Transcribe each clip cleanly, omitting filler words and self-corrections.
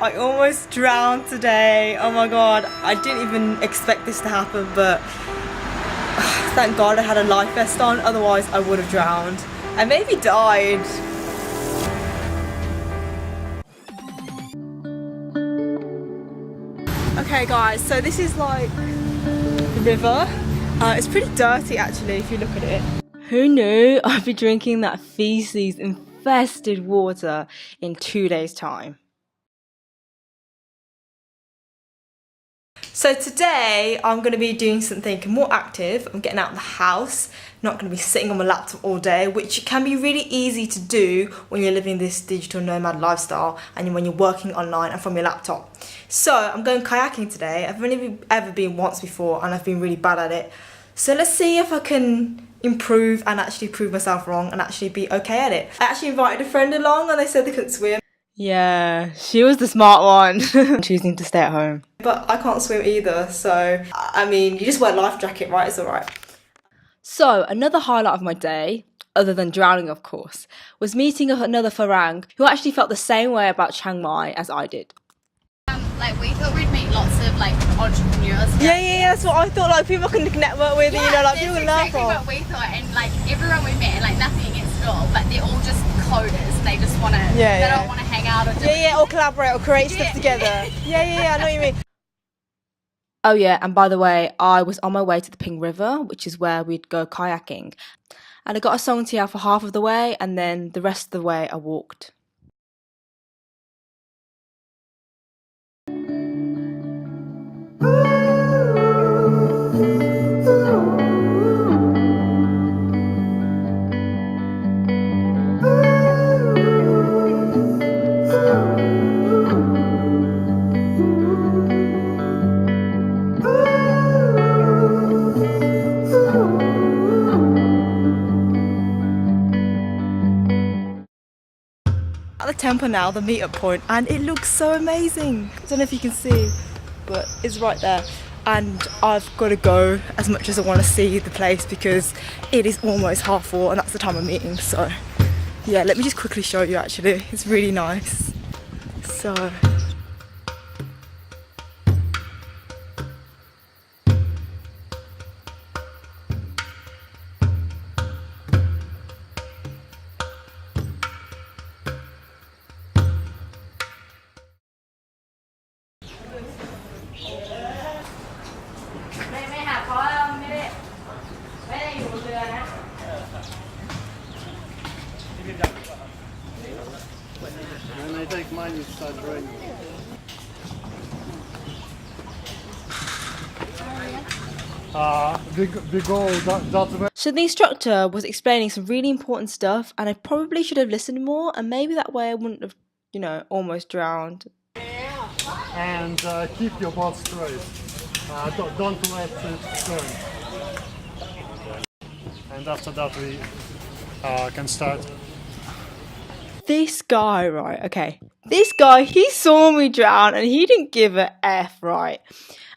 I almost drowned today. Oh my god, I didn't even expect this to happen, but thank god I had a life vest on, otherwise I would have drowned. I maybe died. Okay guys, so this is like the river. It's pretty dirty actually if you look at it. Who knew I'd be drinking that feces infested water in 2 days' time? So today I'm going to be doing something more active. I'm getting out of the house, not going to be sitting on my laptop all day, which can be really easy to do when you're living this digital nomad lifestyle and when you're working online and from your laptop. So I'm going kayaking today. I've only ever been once before and I've been really bad at it. So let's see if I can improve and actually prove myself wrong and actually be okay at it. I actually invited a friend along and they said they couldn't swim. Yeah, she was the smart one, choosing to stay at home. But I can't swim either, so I mean, you just wear a life jacket, right? It's alright. So another highlight of my day, other than drowning of course, was meeting another Farang who actually felt the same way about Chiang Mai as I did. Like we thought we'd meet lots of like entrepreneurs. Yeah, that's what I thought, like people I can network with, yeah, you know, like people can learn exactly from. What we thought, and like everyone we met, like nothing against it all, but they're all just coders. They just want to, they don't want to hang out or do or collaborate or create stuff together. Yeah, I know what you mean. Oh yeah, and by the way, I was on my way to the Ping River, which is where we'd go kayaking. And I got a song tia for half of the way, and then the rest of the way I walked. At the temple now, the meetup point, and it looks so amazing. I don't know if you can see, but it's right there. And I've got to go as much as I want to see the place because it is almost 4:30 and that's the time of meeting. So yeah, let me just quickly show you actually. It's really nice. So When I take mine, it starts raining. So the instructor was explaining some really important stuff and I probably should have listened more and maybe that way I wouldn't have, you know, almost drowned. And keep your butt straight. Don't let it turn. And after that we can start. This guy, right, okay. This guy, he saw me drown and he didn't give a F, right?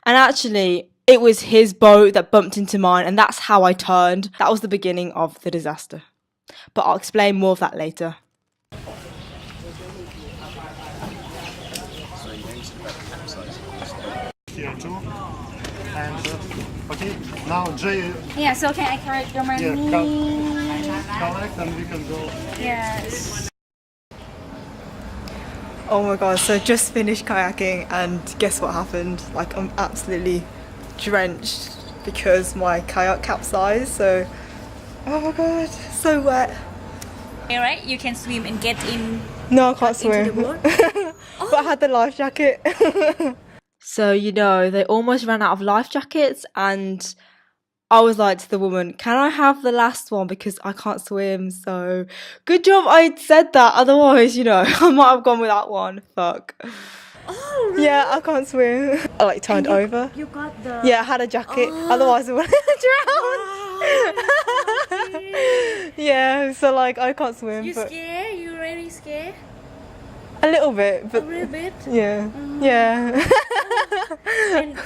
And actually, it was his boat that bumped into mine and that's how I turned. That was the beginning of the disaster. But I'll explain more of that later. Here too. And okay, now Jay. Yeah, so can I correct your money? Yeah, collect and we can go. Yes. Oh my god, so just finished kayaking and guess what happened? Like I'm absolutely drenched because my kayak capsized, so oh my god, so wet. Alright, you can swim and get in. No, I can't swim. Into the boat? But I had the life jacket. So, you know, they almost ran out of life jackets and I was like to the woman, can I have the last one because I can't swim? So good job I said that, otherwise, you know, I might have gone without one. Fuck. Oh, really? Yeah, I can't swim. I like turned over. You got the... Yeah, I had a jacket, otherwise I would have drowned. Wow. Yeah, so like I can't swim. You but scared? You really scared? a little bit, but A little bit? yeah, yeah. And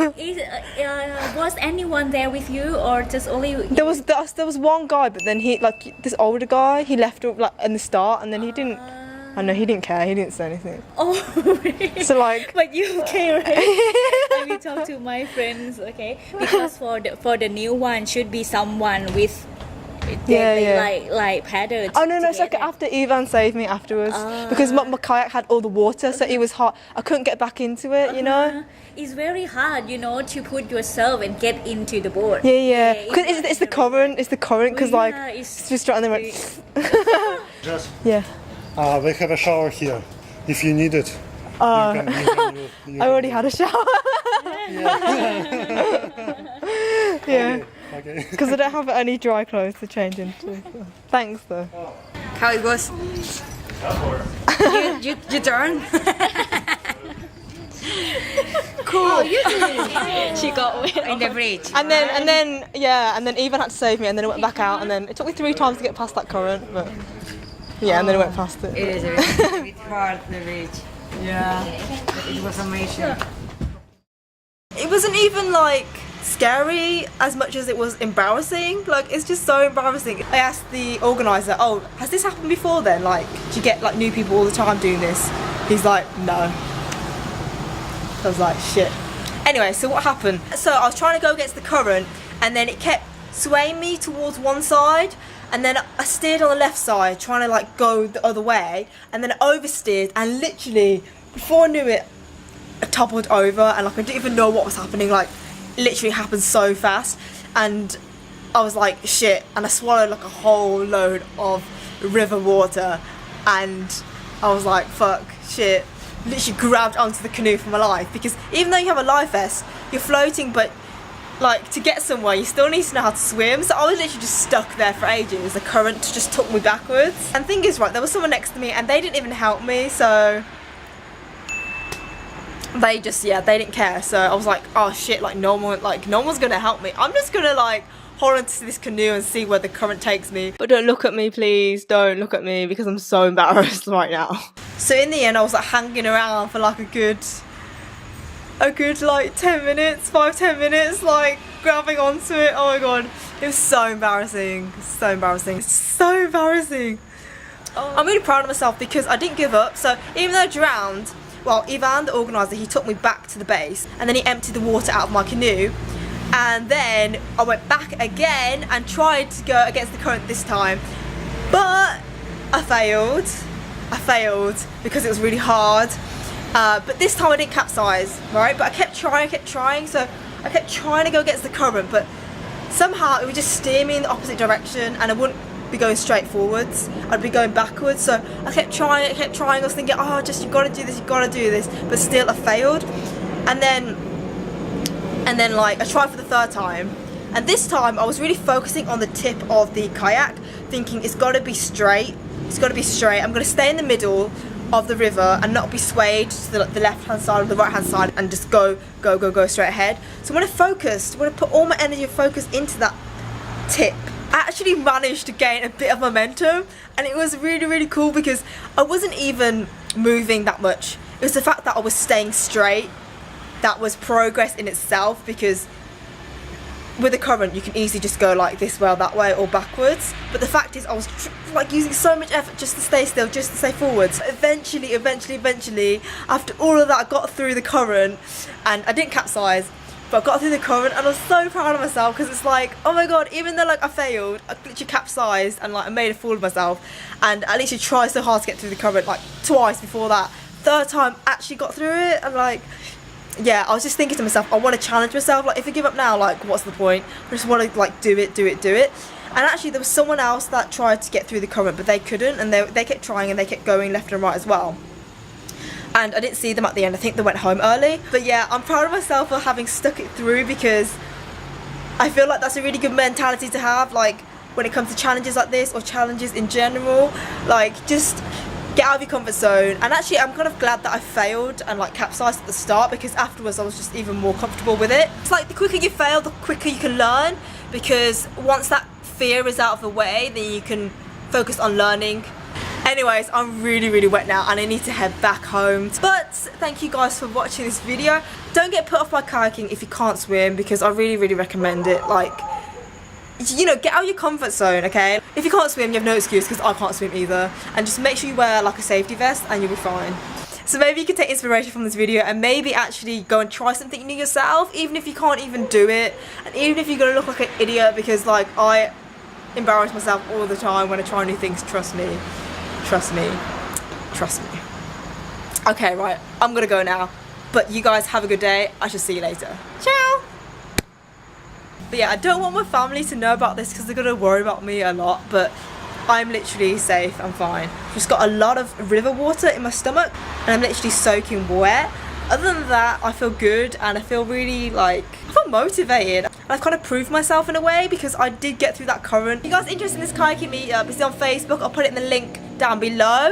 was anyone there with you or just only you? There was one guy, but then he, like this older guy, he left like in the start and then he didn't I know, he didn't care, he didn't say anything. Oh, really? So like... But you okay, right? I will talk to my friends, okay? Because for the new one, should be someone with like paddles. Oh no, it's like after Ivan saved me afterwards. Because my kayak had all the water, so it was hot. I couldn't get back into it, you know? It's very hard, you know, to put yourself and get into the boat. Yeah. Because it's the current, because like, it's just right, and then went... Just, yeah. we have a shower here, if you need it. I already had a shower. Yeah. Okay. Because I don't have any dry clothes to change into. Thanks though. How it goes? you turn. Cool. She got wet In the bridge. And then Ivan had to save me, and then it went back out, and then it took me 3 times to get past that current, but yeah, and then it went past it. It is a bit hard, the bridge. Yeah. It was amazing. It wasn't even like scary as much as it was embarrassing. Like, it's just so embarrassing. I asked the organizer, oh, has this happened before then? Like, do you get like new people all the time doing this? He's like, no. I was like, shit. Anyway, so what happened? So I was trying to go against the current, and then it kept swaying me towards one side, and then I steered on the left side trying to like go the other way, and then I oversteered, and literally before I knew it, I toppled over, and like I didn't even know what was happening. Like, it literally happened so fast, and I was like, shit, and I swallowed like a whole load of river water, and I was like, fuck, shit. Literally grabbed onto the canoe for my life, because even though you have a life vest, you're floating, but like to get somewhere you still need to know how to swim. So I was literally just stuck there for ages. The current just took me backwards. And the thing is, right, there was someone next to me and they didn't even help me, so they just, yeah, they didn't care. So I was like, oh shit, like no one's gonna help me. I'm just gonna like hold on to this canoe and see where the current takes me. But don't look at me, please. Don't look at me, because I'm so embarrassed right now. So in the end, I was like hanging around for like a good like 10 minutes, 5-10 minutes, like grabbing onto it. Oh my god, it was so embarrassing. So embarrassing. It's so embarrassing. I'm really proud of myself because I didn't give up. So even though I drowned, well, Ivan, the organizer, he took me back to the base, and then he emptied the water out of my canoe. And then I went back again and tried to go against the current this time, but I failed because it was really hard. But this time I didn't capsize, right? But I kept trying, so I kept trying to go against the current, but somehow it would just steer me in the opposite direction, and I wouldn't be going straight forwards, I'd be going backwards. So I kept trying, I was thinking, oh, just you gotta do this, but still I failed. And then like I tried for the 3rd time, and this time I was really focusing on the tip of the kayak, thinking it's got to be straight, I'm going to stay in the middle of the river and not be swayed to the left hand side or the right hand side, and just go straight ahead. So when I put all my energy and focus into that tip, I actually managed to gain a bit of momentum, and it was really cool because I wasn't even moving that much. It was the fact that I was staying straight that was progress in itself, because with the current you can easily just go like this way or that way or backwards, but the fact is I was like using so much effort just to stay still, just to stay forwards. Eventually after all of that, I got through the current, and I didn't capsize, but I got through the current, and I was so proud of myself, because it's like, oh my god, even though like I failed, I literally capsized and like I made a fool of myself, and I literally tried so hard to get through the current like twice before that. 3rd time actually got through it, and like, yeah, I was just thinking to myself, I want to challenge myself. Like, if I give up now, like, what's the point? I just want to like do it. And actually there was someone else that tried to get through the current, but they couldn't, and they kept trying, and they kept going left and right as well. And I didn't see them at the end. I think they went home early. But yeah, I'm proud of myself for having stuck it through, because I feel like that's a really good mentality to have, like when it comes to challenges like this, or challenges in general. Like, just get out of your comfort zone. And actually I'm kind of glad that I failed and like capsized at the start, because afterwards I was just even more comfortable with it. It's like the quicker you fail, the quicker you can learn, because once that fear is out of the way, then you can focus on learning. Anyways, I'm really wet now, and I need to head back home. But thank you guys for watching this video. Don't get put off by kayaking if you can't swim, because I really recommend it. Like, you know, get out of your comfort zone, okay? If you can't swim, you have no excuse, because I can't swim either. And just make sure you wear like a safety vest and you'll be fine. So maybe you can take inspiration from this video and maybe actually go and try something new yourself, even if you can't even do it, and even if you're gonna look like an idiot, because like I embarrass myself all the time when I try new things. Trust me, trust me, trust me. Okay, right, I'm gonna go now, but you guys have a good day. I shall see you later. Ciao. But yeah, I don't want my family to know about this because they're gonna worry about me a lot, but I'm literally safe, I'm fine. Just got a lot of river water in my stomach and I'm literally soaking wet. Other than that, I feel good and I feel really like, I feel motivated. And I've kind of proved myself in a way because I did get through that current. If you guys are interested in this kayaking meetup, it's on Facebook, I'll put it in the link down below.